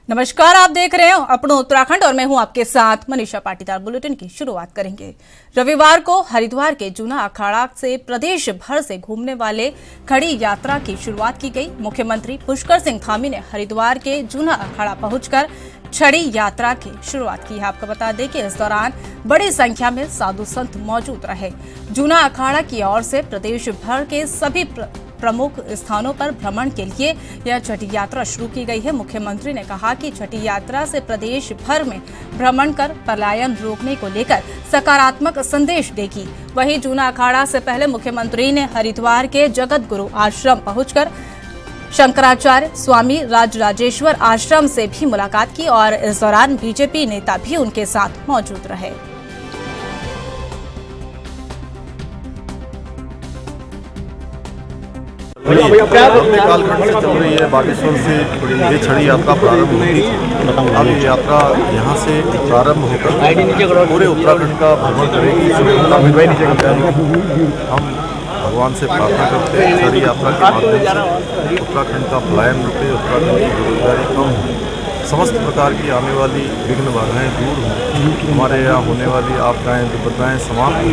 नमस्कार, आप देख रहे हैं अपना उत्तराखंड और मैं हूं आपके साथ मनीषा पाटीदार। बुलेटिन की शुरुआत करेंगे। रविवार को हरिद्वार के जूना अखाड़ा से प्रदेश भर से घूमने वाले खड़ी यात्रा की शुरुआत की गई। मुख्यमंत्री पुष्कर सिंह धामी ने हरिद्वार के जूना अखाड़ा पहुंचकर छड़ी यात्रा की शुरुआत की है। आपको बता दें कि इस दौरान बड़ी संख्या में साधु संत मौजूद रहे। जूना अखाड़ा की ओर से प्रदेश भर के सभी प्रमुख स्थानों पर भ्रमण के लिए यह छठी यात्रा शुरू की गई है। मुख्यमंत्री ने कहा कि छठी यात्रा से प्रदेश भर में भ्रमण कर पलायन रोकने को लेकर सकारात्मक संदेश देगी। वहीं जूना अखाड़ा से पहले मुख्यमंत्री ने हरिद्वार के जगत गुरु आश्रम पहुंचकर शंकराचार्य स्वामी राजराजेश्वर आश्रम से भी मुलाकात की और इस दौरान बीजेपी नेता भी उनके साथ मौजूद रहे। कालखंड से चल रही है। बागेश्वर से ये छड़ी यात्रा प्रारंभ होगी। अब ये यात्रा यहाँ से प्रारंभ होकर पूरे उत्तराखंड का भ्रमण करेगी। हम भगवान से प्रार्थना करते हैं छड़ी यात्रा के माध्यम से उत्तराखंड का पलायन रुके, उत्तराखंड की बेरोजगारी कम हो, समस्त प्रकार की आने वाली विघ्न बाधाएं दूर हों, हमारे यहाँ होने वाली आपदाएं विपदाएं समाप्त हो।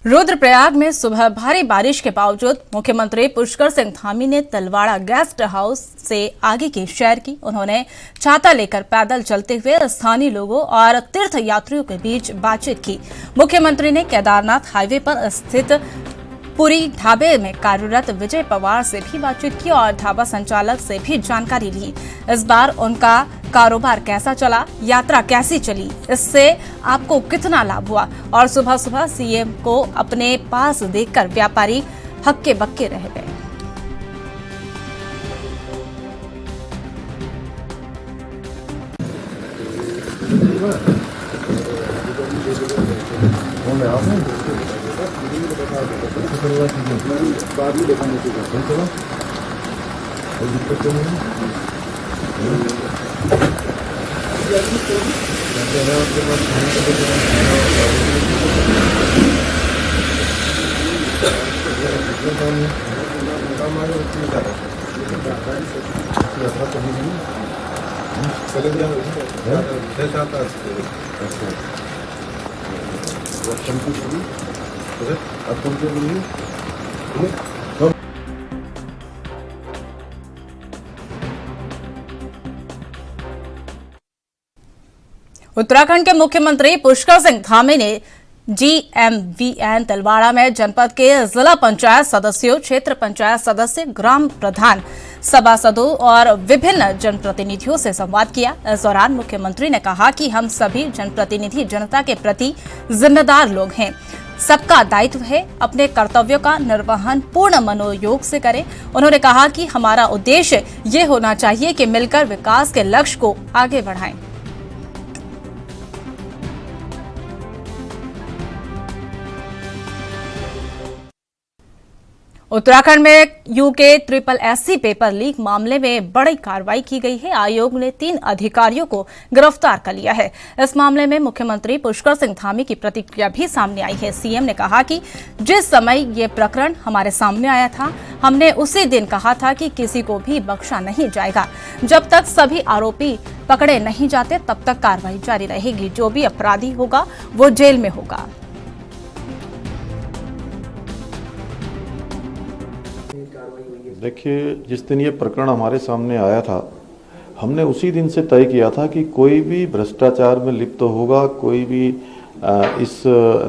रुद्रप्रयाग में सुबह भारी बारिश के बावजूद मुख्यमंत्री पुष्कर सिंह धामी ने तलवाड़ा गेस्ट हाउस से आगे की सैर की। उन्होंने छाता लेकर पैदल चलते हुए स्थानीय लोगों और तीर्थ यात्रियों के बीच बातचीत की। मुख्यमंत्री ने केदारनाथ हाईवे पर स्थित पुरी ढाबे में कार्यरत विजय पवार से भी बातचीत की और ढाबा संचालक से भी जानकारी ली। इस बार उनका कारोबार कैसा चला, यात्रा कैसी चली, इससे आपको कितना लाभ हुआ और सुबह सुबह सीएम को अपने पास देखकर व्यापारी हक्के बक्के रह गए। उत्तराखंड के मुख्यमंत्री पुष्कर सिंह धामी ने GMVN तलवाड़ा में जनपद के जिला पंचायत सदस्यों, क्षेत्र पंचायत सदस्य, ग्राम प्रधान, सभासदों और विभिन्न जनप्रतिनिधियों से संवाद किया। इस दौरान मुख्यमंत्री ने कहा कि हम सभी जनप्रतिनिधि जनता के प्रति जिम्मेदार लोग हैं। सबका दायित्व है अपने कर्तव्यों का निर्वहन पूर्ण मनोयोग से करें। उन्होंने कहा कि हमारा उद्देश्य ये होना चाहिए कि मिलकर विकास के लक्ष्य को आगे बढ़ाएं। उत्तराखंड में यूके SSSC पेपर लीक मामले में बड़ी कार्रवाई की गई है। आयोग ने 3 अधिकारियों को गिरफ्तार कर लिया है। इस मामले में मुख्यमंत्री पुष्कर सिंह धामी की प्रतिक्रिया भी सामने आई है। सीएम ने कहा कि जिस समय ये प्रकरण हमारे सामने आया था, हमने उसी दिन कहा था कि किसी को भी बख्शा नहीं जाएगा। जब तक सभी आरोपी पकड़े नहीं जाते तब तक कार्रवाई जारी रहेगी। जो भी अपराधी होगा वो जेल में होगा। देखिए, जिस दिन ये प्रकरण हमारे सामने आया था, हमने उसी दिन से तय किया था कि कोई भी भ्रष्टाचार में लिप्त होगा, कोई भी इस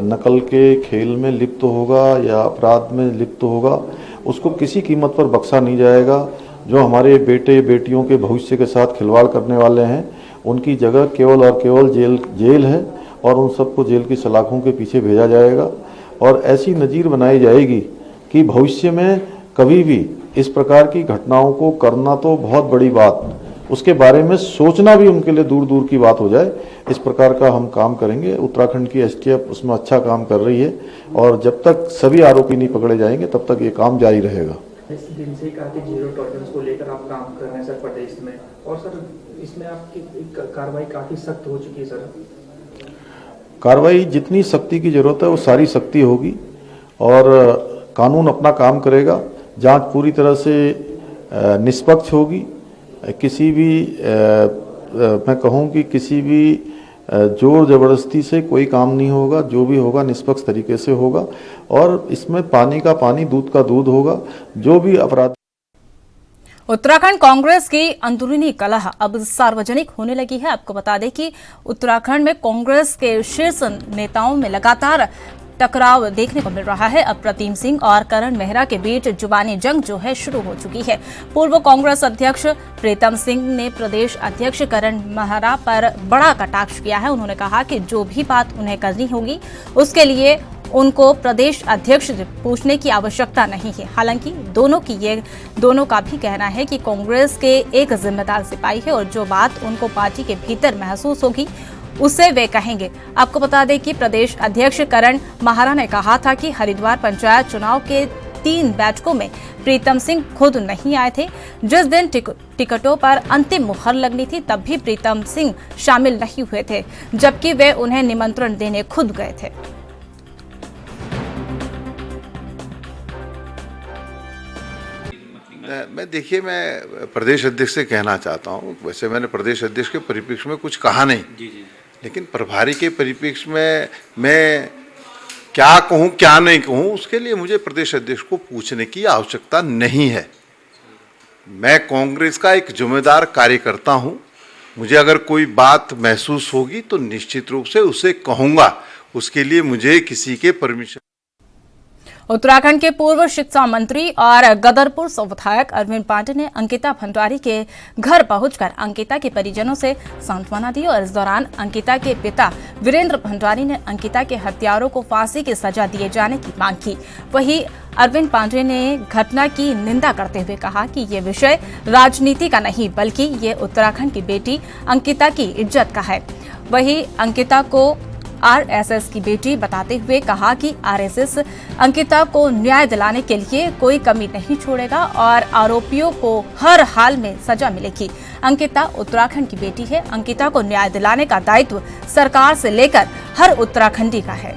नकल के खेल में लिप्त होगा या अपराध में लिप्त होगा, उसको किसी कीमत पर बख्शा नहीं जाएगा। जो हमारे बेटे बेटियों के भविष्य के साथ खिलवाड़ करने वाले हैं, उनकी जगह केवल और केवल जेल है और उन सबको जेल की सलाखों के पीछे भेजा जाएगा और ऐसी नज़ीर बनाई जाएगी कि भविष्य में कभी भी इस प्रकार की घटनाओं को करना तो बहुत बड़ी बात, उसके बारे में सोचना भी उनके लिए दूर दूर की बात हो जाए। इस प्रकार का हम काम करेंगे। उत्तराखंड की STF उसमें अच्छा काम कर रही है और जब तक सभी आरोपी नहीं पकड़े जाएंगे तब तक ये काम जारी रहेगा। इस दिन से कहा कि जीरो टॉलरेंस को लेकर आप काम कर रहे हैं सर प्रदेश में, और सर इसमें आपकी कार्रवाई काफी सख्त हो चुकी है सर। कार्रवाई जितनी सख्ती की जरूरत है वो सारी सख्ती होगी और कानून अपना काम करेगा। जांच पूरी तरह से निष्पक्ष होगी। किसी भी मैं कहूँ कि किसी भी जोर जबरदस्ती से कोई काम नहीं होगा, जो भी होगा निष्पक्ष तरीके से होगा और इसमें पानी का पानी, दूध का दूध होगा। जो भी अपराध उत्तराखंड कांग्रेस की अंदरूनी कलह अब सार्वजनिक होने लगी है। आपको बता दें कि उत्तराखंड में कांग्रेस के शीर्ष नेताओं में लगातार टकराव देखने को मिल रहा है। अब प्रतिम सिंह और करण मेहरा के बीच जुबानी जंग जो है शुरू हो चुकी है। पूर्व कांग्रेस अध्यक्ष प्रीतम सिंह ने प्रदेश अध्यक्ष करण मेहरा पर बड़ा कटाक्ष किया है। उन्होंने कहा कि जो भी बात उन्हें करनी होगी उसके लिए उनको प्रदेश अध्यक्ष से पूछने की आवश्यकता नहीं है। हालांकि दोनों का भी कहना है कि कांग्रेस के एक जिम्मेदार सिपाही है और जो बात उनको पार्टी के भीतर महसूस होगी उसे वे कहेंगे। आपको बता दें कि प्रदेश अध्यक्ष करण मेहरा ने कहा था कि हरिद्वार पंचायत चुनाव के 3 बैठकों में प्रीतम सिंह खुद नहीं आए थे। जिस दिन टिकटों पर अंतिम मुहर लगनी थी तब भी प्रीतम सिंह शामिल नहीं हुए थे, जबकि वे उन्हें निमंत्रण देने खुद गए थे। मैं प्रदेश अध्यक्ष से कहना चाहता हूँ। वैसे मैंने प्रदेश अध्यक्ष के परिप्रेक्ष्य में कुछ कहा नहीं, लेकिन प्रभारी के परिप्रेक्ष्य में मैं क्या कहूँ क्या नहीं कहूँ उसके लिए मुझे प्रदेश अध्यक्ष को पूछने की आवश्यकता नहीं है। मैं कांग्रेस का एक जिम्मेदार कार्यकर्ता हूँ। मुझे अगर कोई बात महसूस होगी तो निश्चित रूप से उसे कहूँगा। उसके लिए मुझे किसी के परमिशन। उत्तराखंड के पूर्व शिक्षा मंत्री और गदरपुर से विधायक अरविंद पांडे ने अंकिता भंडारी के घर पहुंचकर अंकिता के परिजनों से सांत्वना दी और इस दौरान अंकिता के पिता वीरेंद्र भंडारी ने अंकिता के हत्यारों को फांसी की सजा दिए जाने की मांग की। वहीं अरविंद पांडे ने घटना की निंदा करते हुए कहा कि ये विषय राजनीति का नहीं बल्कि ये उत्तराखंड की बेटी अंकिता की इज्जत का है। वहीं अंकिता को आरएसएस की बेटी बताते हुए कहा कि आरएसएस अंकिता को न्याय दिलाने के लिए कोई कमी नहीं छोड़ेगा और आरोपियों को हर हाल में सजा मिलेगी। अंकिता उत्तराखंड की बेटी है। अंकिता को न्याय दिलाने का दायित्व सरकार से लेकर हर उत्तराखंडी का है।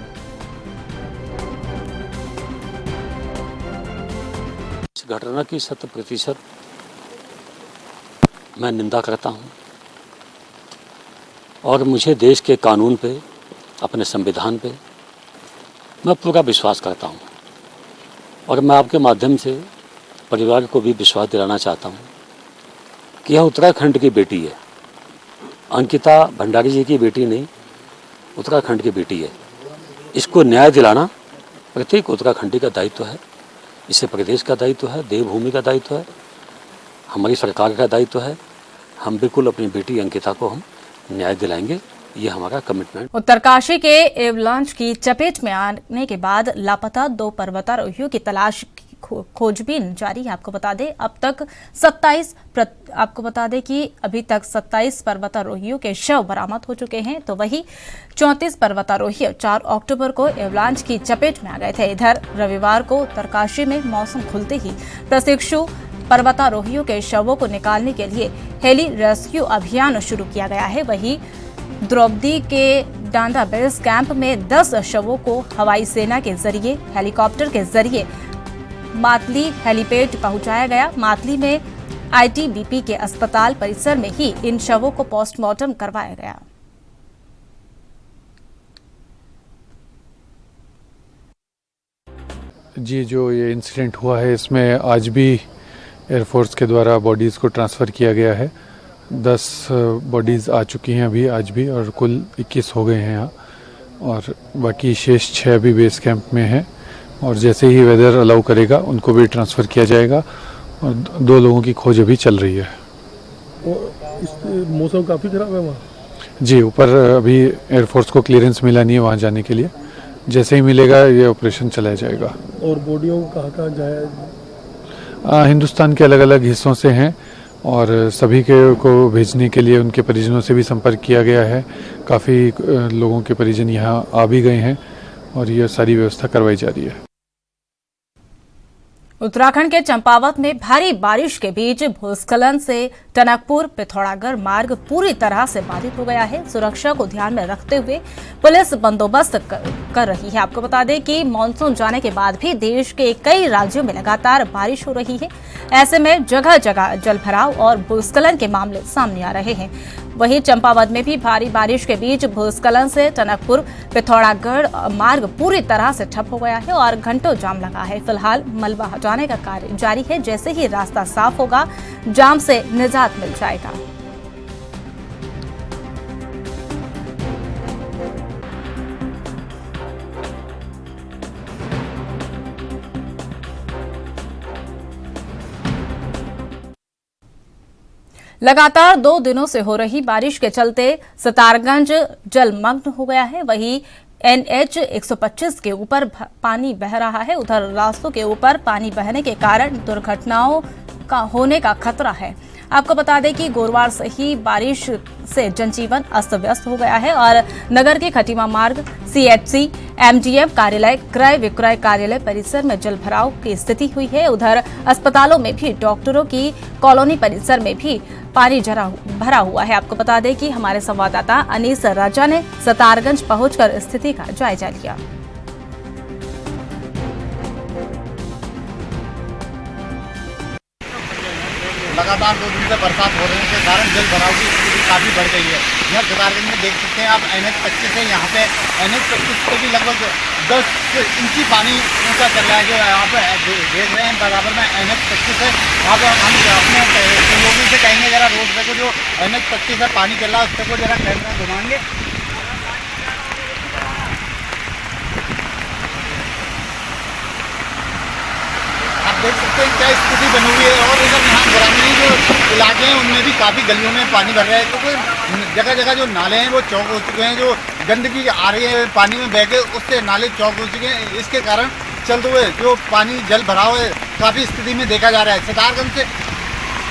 इस घटना की 100% मैं निंदा करता हूं और मुझे देश के कानून पे, अपने संविधान पे मैं पूरा विश्वास करता हूं और मैं आपके माध्यम से परिवार को भी विश्वास दिलाना चाहता हूं कि यह उत्तराखंड की बेटी है। अंकिता भंडारी जी की बेटी नहीं, उत्तराखंड की बेटी है। इसको न्याय दिलाना प्रत्येक उत्तराखंडी का दायित्व है। इसे प्रदेश का दायित्व है, देवभूमि का दायित्व है, हमारी सरकार का दायित्व है। हम बिल्कुल अपनी बेटी अंकिता को हम न्याय दिलाएंगे, ये हमारा कमिटमेंट। उत्तरकाशी के एवलांच की चपेट में आने के बाद लापता 2 पर्वतारोहियों की तलाश खोजबीन जारी है। आपको बता दें अभी तक 27 पर्वतारोहियों के शव बरामद हो चुके हैं, तो वही 34 पर्वतारोही 4 अक्टूबर को एवलांच की चपेट में आ गए थे। इधर रविवार को उत्तरकाशी में मौसम खुलते ही प्रशिक्षु पर्वतारोहियों के शवों को निकालने के लिए हेली रेस्क्यू अभियान शुरू किया गया है। वहीं द्रौपदी के डांडा बेस कैंप में 10 शवों को हवाई सेना के जरिए हेलीकॉप्टर के जरिए मातली हेलीपैड पहुंचाया गया। मातली में आईटीबीपी के अस्पताल परिसर में ही इन शवों को पोस्टमार्टम करवाया गया। जी, जो ये इंसिडेंट हुआ है इसमें आज भी एयरफोर्स के द्वारा बॉडीज़ को ट्रांसफ़र किया गया है। 10 बॉडीज़ आ चुकी हैं अभी आज भी और कुल 21 हो गए हैं यहाँ और बाकी शेष 6 अभी बेस कैंप में हैं और जैसे ही वेदर अलाउ करेगा उनको भी ट्रांसफ़र किया जाएगा और 2 लोगों की खोज अभी चल रही है। और मौसम काफ़ी ख़राब है वहाँ? जी, ऊपर अभी एयरफोर्स को क्लियरेंस मिला नहीं है वहाँ जाने के लिए। जैसे ही मिलेगा ये ऑपरेशन चलाया जाएगा। और बॉडियों को कहाँ जाए? हिंदुस्तान के अलग अलग हिस्सों से हैं और सभी को भेजने के लिए उनके परिजनों से भी संपर्क किया गया है। काफ़ी लोगों के परिजन यहाँ आ भी गए हैं और ये सारी व्यवस्था करवाई जा रही है। उत्तराखंड के चंपावत में भारी बारिश के बीच भूस्खलन से टनकपुर पिथौरागढ़ मार्ग पूरी तरह से बाधित हो गया है। सुरक्षा को ध्यान में रखते हुए पुलिस बंदोबस्त कर रही है। आपको बता दें कि मानसून जाने के बाद भी देश के कई राज्यों में लगातार बारिश हो रही है। ऐसे में जगह जगह जलभराव और भूस्खलन के मामले सामने आ रहे हैं। वहीं चंपावत में भी भारी बारिश के बीच भूस्खलन से टनकपुर पिथौरागढ़ मार्ग पूरी तरह से ठप हो गया है और घंटों जाम लगा है। फिलहाल मलबा हटाने का कार्य जारी है। जैसे ही रास्ता साफ होगा, जाम से निजात मिल जाएगा। लगातार 2 दिनों से हो रही बारिश के चलते सितारगंज जलमग्न हो गया है। वहीं NH 125 के ऊपर पानी बह रहा है। उधर रास्तों के ऊपर पानी बहने के कारण दुर्घटनाओं का होने का खतरा है। आपको बता दें कि गुरुवार से ही बारिश से जनजीवन अस्त व्यस्त हो गया है और नगर के खटीमा मार्ग, CHC, MGM कार्यालय, क्रय विक्रय कार्यालय परिसर में जलभराव की स्थिति हुई है। उधर अस्पतालों में भी, डॉक्टरों की कॉलोनी परिसर में भी पानी भरा हुआ है। आपको बता दें कि हमारे संवाददाता अनीस राजा ने सितारगंज पहुंचकर स्थिति का जायजा लिया। लगातार 2 दिन से बरसात हो रहे के कारण जल भराव की स्थिति काफ़ी बढ़ गई है। यहाँ सितारगंज में देख सकते हैं आप NH 25 है। यहाँ पे NH 25 पे भी लगभग 10 इंची पानी ऊँचा चल रहा है। जो यहाँ पे देख रहे हैं बराबर में NH 25 है। वहाँ पर हम अपने सहयोगी से कहेंगे जरा रोड पे को जो NH 25 है पानी चल रहा है उस पर को जरा कैमरा घुमाएंगे। देख सकते हैं क्या स्थिति बनी हुई है और इधर यहाँ ग्रामीण जो इलाके हैं उनमें भी काफ़ी गलियों में पानी भर रहा है। क्योंकि जगह जगह जो नाले हैं वो चौक हो चुके हैं। जो गंदगी आ रही है पानी में बह के उससे नाले चौक हो चुके हैं। इसके कारण चलते हुए जो पानी जल भराव है काफ़ी स्थिति में देखा जा रहा है।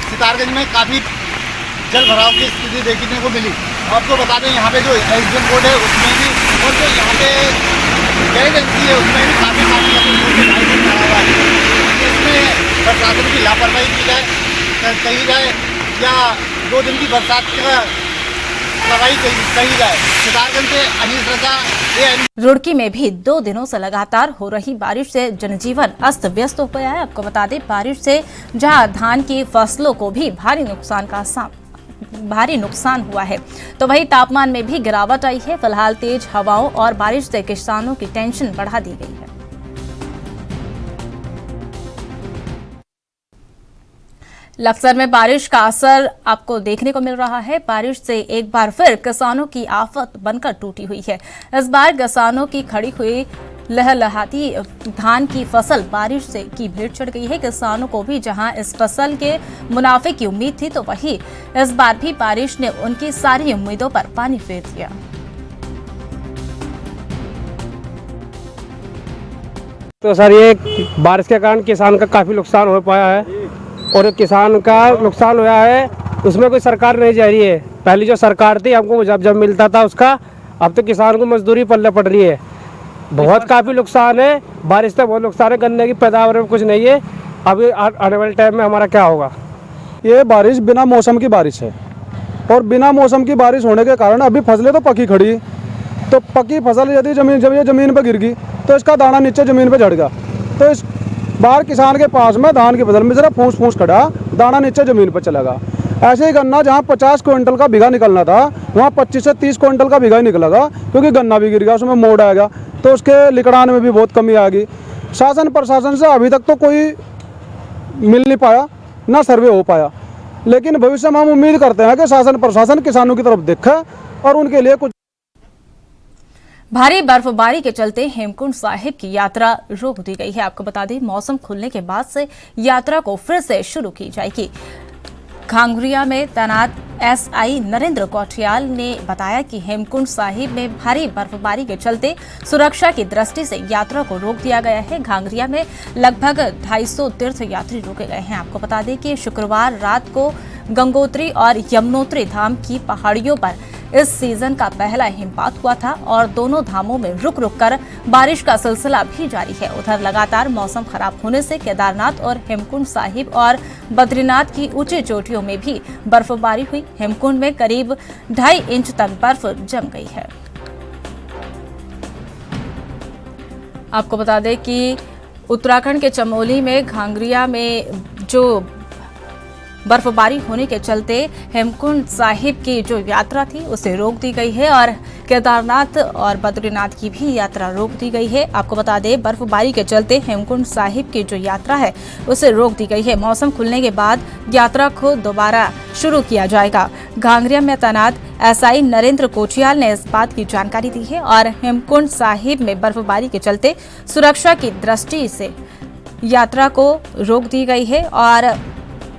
सितारगंज में काफ़ी जल भराव की स्थिति देखने को मिली। आपको बता दें यहाँ पे जो SDM बोर्ड है उसमें भी और जो यहाँ पे गैस एजेंसी है उसमें भी काफ़ी पानी इसमें प्रशासन की लापरवाही की जाए कही जाए या 2 दिन की बरसात का कार्रवाई कही जाए। सितारगंज से अनीस रजा। रुड़की में भी 2 दिनों से लगातार हो रही बारिश से जनजीवन अस्त व्यस्त हो गया है। आपको बता दें बारिश से जहां धान की फसलों को भी भारी नुकसान हुआ है, तो वहीं तापमान में भी गिरावट आई है। फिलहाल तेज हवाओं और बारिश से किसानों की टेंशन बढ़ा दी गई है। लक्सर में बारिश का असर आपको देखने को मिल रहा है। बारिश से एक बार फिर किसानों की आफत बनकर टूटी हुई है। इस बार किसानों की खड़ी हुई लहलहाती धान की फसल बारिश से की भेंट चढ़ गई है। किसानों को भी जहां इस फसल के मुनाफे की उम्मीद थी, तो वहीं इस बार भी बारिश ने उनकी सारी उम्मीदों पर पानी फेर दिया। तो सर ये बारिश के कारण किसान का काफी नुकसान हो पाया है और किसान का नुकसान हुआ है उसमें कोई सरकार नहीं जा रही है। पहली जो सरकार थी हमको जब मिलता था उसका, अब तो किसान को मजदूरी पल्ले पड़ रही है। बहुत काफ़ी नुकसान है। बारिश से बहुत नुकसान है। गन्ने की पैदावार में कुछ नहीं है। अभी आने वाले टाइम में हमारा क्या होगा। ये बारिश बिना मौसम की बारिश है और बिना मौसम की बारिश होने के कारण अभी फसलें तो पकी खड़ी, तो पकी फसल यदि जब ये ज़मीन पर गिर गई तो इसका दाना नीचे ज़मीन पर झड़ गया। तो इस बार किसान के पास में धान की फसल में जरा फूस फूस खड़ा, दाना नीचे ज़मीन पर चला गया। ऐसे ही गन्ना जहाँ 50 क्विंटल का बीघा निकलना था वहाँ 25 से 30 क्विंटल का बीघा ही निकलेगा, क्योंकि गन्ना भी गिर गया, उसमें मोड़ आ गया, तो उसके लिकड़ाने में भी बहुत कमी आ गई। शासन प्रशासन से अभी तक तो कोई मिल नहीं पाया, ना सर्वे हो पाया, लेकिन भविष्य में हम उम्मीद करते हैं कि शासन प्रशासन किसानों की तरफ देखे और उनके लिए कुछ। भारी बर्फबारी के चलते हेमकुंड साहिब की यात्रा रोक दी गई है। आपको बता दें मौसम खुलने के बाद से यात्रा को फिर से शुरू की जाएगी। घांगुरिया में तैनात SI नरेंद्र कौटियाल ने बताया कि हेमकुंड साहिब में भारी बर्फबारी के चलते सुरक्षा की दृष्टि से यात्रा को रोक दिया गया है। घांगुरिया में लगभग 250 तीर्थ यात्री रोके गए हैं। आपको बता दें कि शुक्रवार रात को गंगोत्री और यमुनोत्री धाम की पहाड़ियों पर इस सीजन का पहला हिमपात हुआ था और दोनों धामों में रुक रुक कर बारिश का सिलसिला भी जारी है। उधर लगातार मौसम खराब होने से केदारनाथ और हेमकुंड साहिब और बद्रीनाथ की ऊंची चोटियों में भी बर्फबारी हुई। हेमकुंड में करीब 2.5 इंच तक बर्फ जम गई है। आपको बता दें कि उत्तराखंड के चमोली में घांगरिया में जो बर्फबारी होने के चलते हेमकुंड साहिब की जो यात्रा थी उसे रोक दी गई है और केदारनाथ और बद्रीनाथ की भी यात्रा रोक दी गई है। आपको बता दें बर्फबारी के चलते हेमकुंड साहिब की जो यात्रा है उसे रोक दी गई है। मौसम खुलने के बाद यात्रा को दोबारा शुरू किया जाएगा। घांगरिया में तैनात एसआई नरेंद्र कोचियाल ने इस बात की जानकारी दी है और हेमकुंड साहिब में बर्फबारी के चलते सुरक्षा की दृष्टि से यात्रा को रोक दी गई है और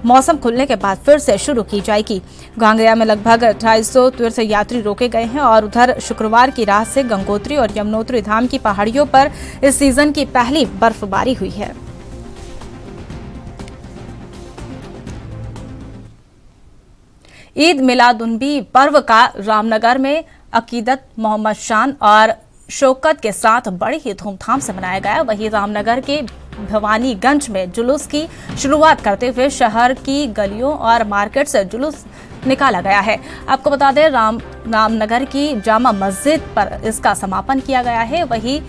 मौसम खुलने के बाद फिर से शुरू की जाएगी। घांगरिया में लगभग 250 तीर्थ यात्री रोके गए हैं और उधर शुक्रवार की रात से गंगोत्री और यमुनोत्री धाम की पहाड़ियों पर इस सीजन की पहली बर्फबारी हुई है। ईद मिलादुन्नबी पर्व का रामनगर में अकीदत, मोहम्मद शान और शौकत के साथ बड़ी ही धूमधाम से मनाया गया। वहीं रामनगर के भवानीगंज में जुलूस की शुरुआत करते हुए शहर की गलियों और मार्केट से जुलूस निकाला गया है। आपको बता दें रामनगर की जामा मस्जिद पर इसका समापन किया गया है। वहीं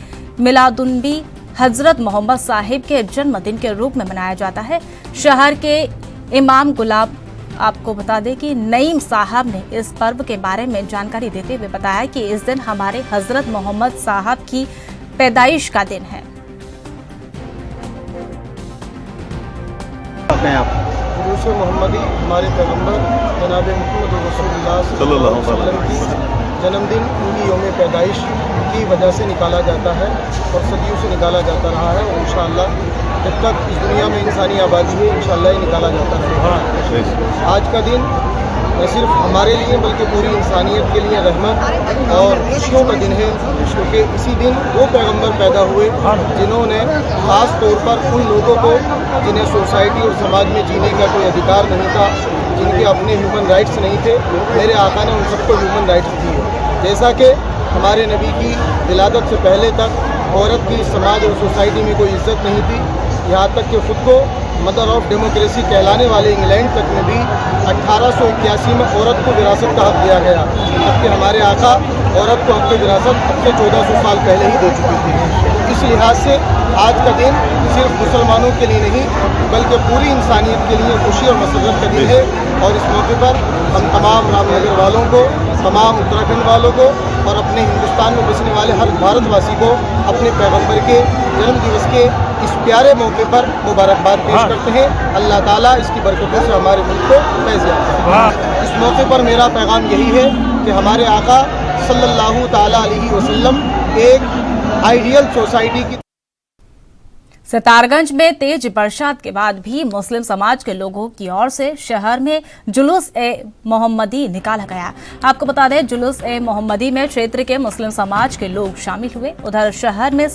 मिलादुन्नबी हजरत मोहम्मद साहिब के जन्मदिन के रूप में मनाया जाता है। शहर के इमाम गुलाब आपको बता दें कि नईम साहब ने इस पर्व के बारे में जानकारी देते हुए बताया कि इस दिन हमारे हजरत मोहम्मद साहब की पैदाइश का दिन है। गुरूस मोहम्मदी हमारे पैगंबर जनाब मुहम्मद रसूलुल्लाह सल्लल्लाहु अलैहि वसल्लम की जन्मदिन उनकी यौम पैदाइश की वजह से निकाला जाता है और सदियों से निकाला जाता रहा है और इंशाअल्लाह जब तक इस दुनिया में इंसानी आबादी है इंशाअल्लाह ये निकाला जाता रहेगा। आज का दिन न सिर्फ हमारे लिए बल्कि पूरी इंसानियत के लिए रहमत और खुशियों का दिन है, क्योंकि इसी दिन वो पैगंबर पैदा हुए जिन्होंने ख़ास तौर पर उन लोगों को जिन्हें सोसाइटी और समाज में जीने का कोई अधिकार नहीं था, जिनके अपने ह्यूमन राइट्स नहीं थे, मेरे आका ने उन सबको ह्यूमन राइट्स दिए। जैसा कि हमारे नबी की विलादत से पहले तक औरत की समाज और सोसाइटी में कोई इज्जत नहीं थी, यहाँ तक कि ख़ुद को मदर ऑफ डेमोक्रेसी कहलाने वाले इंग्लैंड तक में भी 1881 में औरत को विरासत का हक दिया गया, जबकि हमारे आका औरत को हक विरासत अब से 1400 साल पहले ही दे चुकी थी। इस लिहाज से आज का दिन सिर्फ मुसलमानों के लिए नहीं बल्कि पूरी इंसानियत के लिए खुशी और मसरत का दिन है और इस मौके पर हम तमाम रामनगर वालों को, तमाम उत्तराखंड वालों को और अपने हिंदुस्तान में बसने वाले हर भारतवासी को अपने पैगंबर के जन्म दिवस के इस प्यारे मौके पर मुबारकबाद पेश करते हैं। अल्लाह ताला इसकी बरकतों से हमारे मुल्क को फैज़ याफ्ता करे। इस मौके पर मेरा पैगाम यही है कि हमारे आका सल्लल्लाहु ताला अलैहि वसल्लम एक आइडियल सोसाइटी की। सितारगंज में तेज बरसात के बाद भी मुस्लिम समाज के लोगों की ओर से शहर में जुलूस ए मोहम्मदी निकाला गया। आपको बता दें जुलूस ए मोहम्मदी में क्षेत्र के मुस्लिम समाज के लोग शामिल हुए। उधर शहर में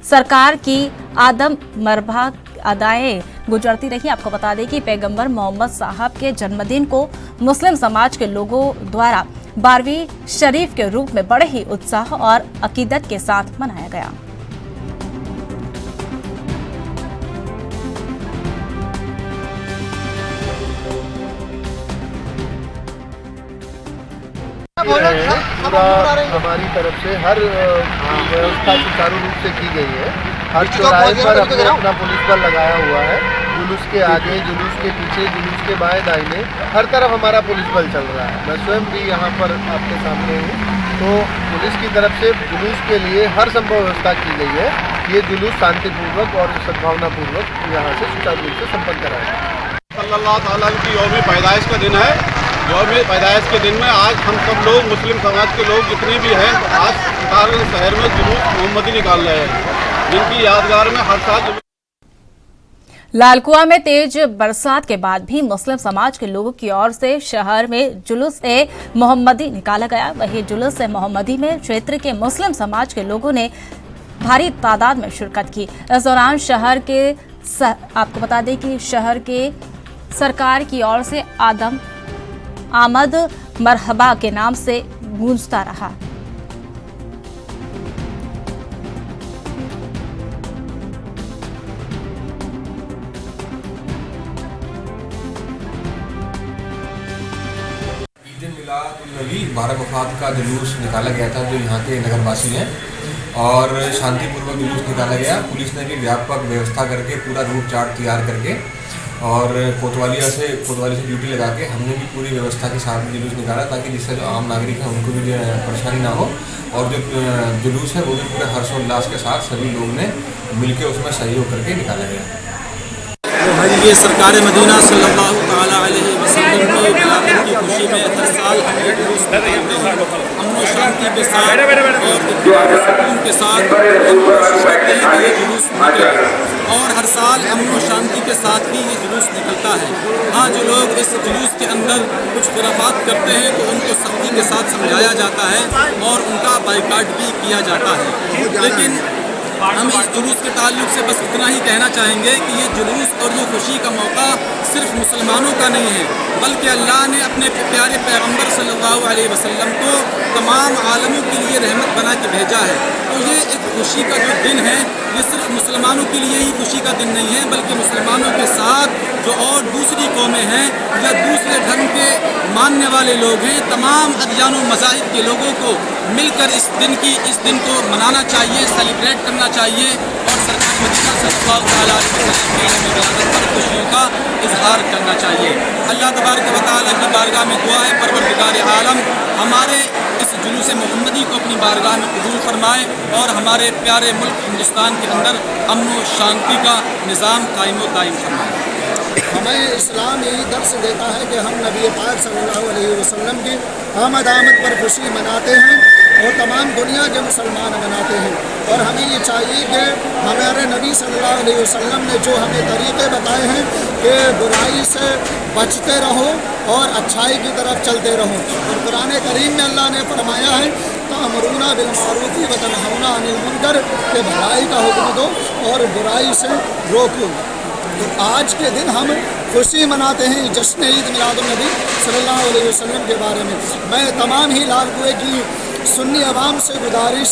सरकार की आदम मरभा अदाएं गुजरती रही। आपको बता दें कि पैगंबर मोहम्मद साहब के जन्मदिन को मुस्लिम समाज के लोगों द्वारा 12वीं शरीफ के रूप में बड़े ही उत्साह और अकीदत के साथ मनाया गया। पूरा हमारी तरफ से हर व्यवस्था सुचारू रूप से की गई है। हर चौराहे पर हमने अपना पुलिस बल लगाया हुआ है। जुलूस के आगे, जुलूस के पीछे, जुलूस के बाएं दाहिने हर तरफ हमारा पुलिस बल चल रहा है। मैं स्वयं भी यहाँ पर आपके सामने हूँ। तो पुलिस की तरफ से जुलूस के लिए हर संभव व्यवस्था की गई है। ये जुलूस शांतिपूर्वक और सद्भावनापूर्वक यहाँ से सुचारू रूप से संपन्न कराया। सल्लल्लाहु अलैहि वसल्लम की यौम पैदाइश का दिन है। यौम पैदाइश के दिन में आज हम सब लोग मुस्लिम समाज के लोग जितने भी हैं आज सितारगंज शहर में जुलूस मोहम्मदी निकाल रहे हैं, जिनकी यादगार में हर साल लालकुआ में तेज बरसात के बाद भी मुस्लिम समाज के लोगों की ओर से शहर में जुलूस ए मोहम्मदी निकाला गया। वहीं जुलूस ए मोहम्मदी में क्षेत्र के मुस्लिम समाज के लोगों ने भारी तादाद में शिरकत की। इस दौरान शहर के आपको बता दें कि शहर के सरकार की ओर से आमद मरहबा के नाम से गूंजता रहा। नबी बारह वफात का जुलूस निकाला गया था, जो यहाँ के नगरवासी हैं, और शांतिपूर्वक जुलूस निकाला गया। पुलिस ने भी व्यापक व्यवस्था करके पूरा रूट चार्ट तैयार करके और कोतवाली से ड्यूटी लगा के हमने भी पूरी व्यवस्था के साथ जुलूस निकाला, ताकि जिससे जो आम नागरिक हैं उनको भी परेशानी ना हो। और जो जुलूस है वो भी पूरे हर्षोल्लास के साथ सभी लोग ने मिलकर उसमें सहयोग करके निकाला गया। ये सरकार मदीना सल्लल्लाहु अलैहि वसल्लम की विलादत की खुशी में हर साल हम ये जुलूस निकालते हैं, अमन और शांति के साथ और सुकून के साथ चाहते हैं कि ये जुलूस निकले, और हर साल अमन और शांति के साथ ही ये जुलूस निकलता है। हाँ, जो लोग इस जुलूस के अंदर कुछ खुराफात करते हैं तो उनको सख्ती के साथ समझाया जाता है और उनका बाइकाट भी किया जाता है। लेकिन हम इस जुलूस के ताल्लुक से बस इतना ही कहना चाहेंगे कि ये जुलूस और ये खुशी का मौका सिर्फ मुसलमानों का नहीं है, बल्कि अल्लाह ने अपने प्यारे पैगंबर सल्लल्लाहु अलैहि वसल्लम को तमाम आलमों के लिए रहमत बना के भेजा है। तो ये एक खुशी का जो दिन है, ये सिर्फ मुसलमानों के लिए ही खुशी का दिन नहीं है, बल्कि मुसलमानों के साथ जो और दूसरी कौमें हैं या दूसरे धर्म के मानने वाले लोग हैं, तमाम अदियान और मज़ाहिब के लोगों को मिलकर इस दिन को मनाना चाहिए, सेलिब्रेट करना चाहिए और सरकार मदीना सल्लल्लाहु अलैहि वसल्लम की विलादत पर खुशियों का इजहार करना चाहिए। अल्लाह तबारक व तआला की बारगाह में दुआ है, परवरदिगार आलम हमारे इस जुलूस मोहम्मदी को अपनी बारगाह में कबूल फरमाए और हमारे प्यारे मुल्क हिंदुस्तान के अंदर अमन व शांति का निज़ाम कायम व दायम फरमाए। हमें इस्लाम यही दर्स देता है कि हम नबी पाक सल्लल्लाहु अलैहि वसल्लम की आमद पर खुशी मनाते हैं और तमाम दुनिया के मुसलमान मनाते हैं। और हमें ये चाहिए कि हमारे नबी सल्लल्लाहु अलैहि वसल्लम ने जो हमें तरीक़े बताए हैं कि बुराई से बचते रहो और अच्छाई की तरफ चलते रहो। और कुरान करीम में अल्लाह ने फरमाया है तामुरूना बिल मारूफ़ी व तनहौना अनिल मुनकर, के भलाई का हुक्म दो और बुराई से रोको। तो आज के दिन हम खुशी मनाते हैं जश्न ईद मिलादुन नबी सल्लल्लाहु अलैहि वसल्लम के बारे में। मैं तमाम ही लाल कुएं की सुन्नी अवाम से गुजारिश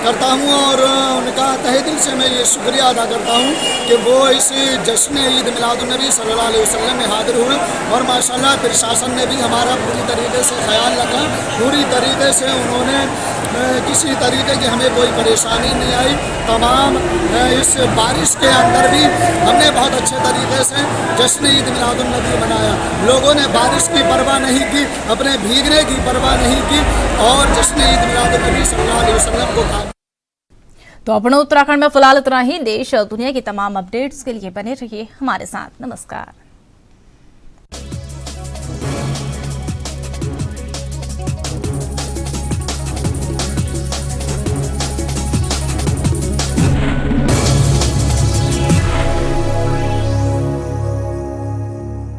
करता हूँ और उनका तहे दिल से मैं ये शुक्रिया अदा करता हूँ कि वो इस जश्न ईद मिलादुन नबी सल्लल्लाहु अलैहि वसल्लम में हाजिर हुए और माशाल्लाह प्रशासन ने भी हमारा पूरी तरीके से ख्याल रखा, पूरी तरीके से उन्होंने किसी तरीके की हमें कोई परेशानी नहीं आई। तमाम इस बारिश के अंदर भी हमने बहुत अच्छे तरीके से जश्न ईद मिलादुन नबी मनाया। लोगों ने बारिश की परवाह नहीं की, अपने भीगने की परवाह नहीं की और जश्न ईद मिलादुन नबी सल्लल्लाहु अलैहि वसल्लम को कहा। तो अपने उत्तराखंड में फिलहाल इतना ही। देश और दुनिया की तमाम अपडेट्स के लिए बने रहिए हमारे साथ। नमस्कार।